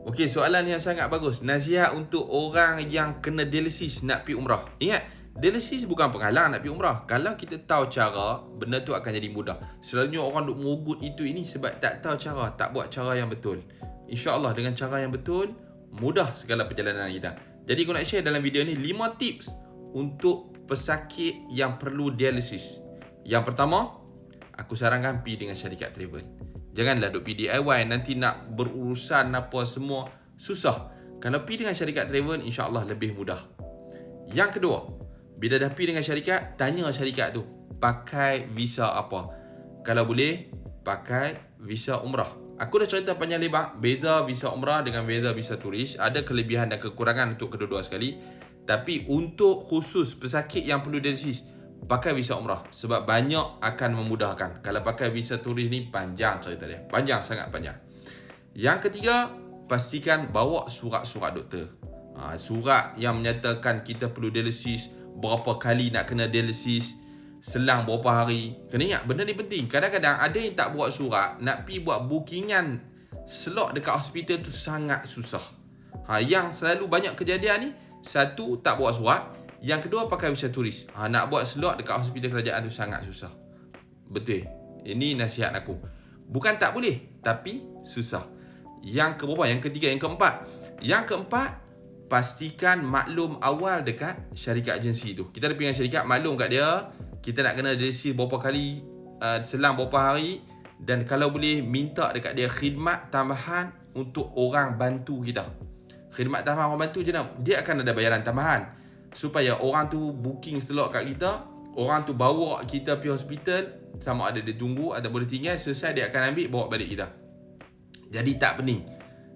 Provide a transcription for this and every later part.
Okey, soalan yang sangat bagus. Nasihat untuk orang yang kena dialisis nak pergi umrah. Ingat, dialisis bukan penghalang nak pergi umrah. Kalau kita tahu cara, benda tu akan jadi mudah. Selalunya orang duk merugut itu ini sebab tak tahu cara, tak buat cara yang betul. InsyaAllah dengan cara yang betul, mudah segala perjalanan kita. Jadi aku nak share dalam video ni 5 tips untuk pesakit yang perlu dialisis. Yang pertama, aku sarankan pergi dengan syarikat travel. Janganlah duk pergi DIY, nanti nak berurusan apa semua susah. Kalau pergi dengan syarikat travel, insya-Allah lebih mudah. Yang kedua, bila dah pergi dengan syarikat, tanya syarikat tu pakai visa apa. Kalau boleh, pakai visa umrah. Aku dah cerita panjang lebar beza visa umrah dengan beza visa turis. Ada kelebihan dan kekurangan untuk kedua-dua sekali. Tapi untuk khusus pesakit yang perlu dialisis, pakai visa umrah sebab banyak akan memudahkan. Kalau pakai visa turis ni panjang cerita dia. Panjang, sangat panjang. Yang ketiga, pastikan bawa surat-surat doktor. Surat yang menyatakan kita perlu dialisis, berapa kali nak kena dialisis, selang berapa hari. Kena ingat, benda ni penting. Kadang-kadang ada yang tak buat surat, nak pergi buat bookingan slot dekat hospital tu sangat susah. Yang selalu banyak kejadian ni, satu, tak buat surat. Yang kedua, pakai visa turis. Nak buat slot dekat hospital kerajaan tu sangat susah. Betul. Ini nasihat aku. Bukan tak boleh, tapi susah. Yang keberapa? Yang ketiga, yang keempat. Yang keempat, pastikan maklum awal dekat syarikat agensi tu. Kita ada pergi dengan syarikat, maklum kat dia, kita nak kena dialisis berapa kali, selang berapa hari. Dan kalau boleh, minta dekat dia khidmat tambahan untuk orang bantu kita. Khidmat tambahan orang bantu je nak. Dia akan ada bayaran tambahan supaya orang tu booking slot kat kita, orang tu bawa kita pergi hospital, sama ada dia tunggu atau boleh tinggal, selesai dia akan ambil bawa balik kita. Jadi tak pening.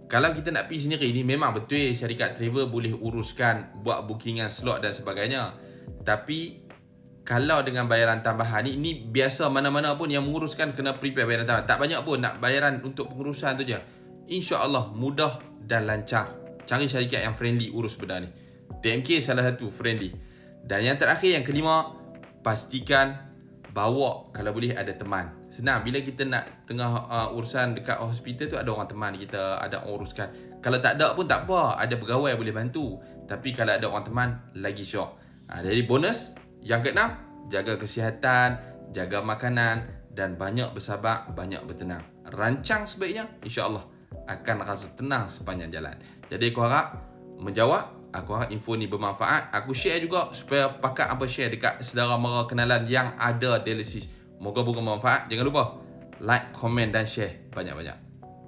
Kalau kita nak pergi sendiri ni, memang betul syarikat travel boleh uruskan buat bookingan slot dan sebagainya. Tapi kalau dengan bayaran tambahan ni biasa mana-mana pun yang menguruskan kena prepare bayaran tambahan. Tak banyak pun, nak bayaran untuk pengurusan tu je. InsyaAllah mudah dan lancar. Cari syarikat yang friendly urus benda ni. TMK salah satu friendly. Dan yang terakhir, yang kelima, pastikan bawa kalau boleh ada teman. Senang bila kita nak tengah urusan dekat hospital tu, ada orang teman kita, ada orang uruskan. Kalau tak ada pun tak apa, ada pegawai boleh bantu. Tapi kalau ada orang teman, lagi syok. Jadi bonus yang keenam, jaga kesihatan, jaga makanan dan banyak bersabar, banyak bertenang. Rancang sebaiknya, insya-Allah akan rasa tenang sepanjang jalan. Jadi aku harap menjawab, aku harap info ni bermanfaat. Aku share juga supaya pakat apa share dekat saudara mara kenalan yang ada dialisis. Moga bermanfaat. Jangan lupa like, komen dan share banyak-banyak.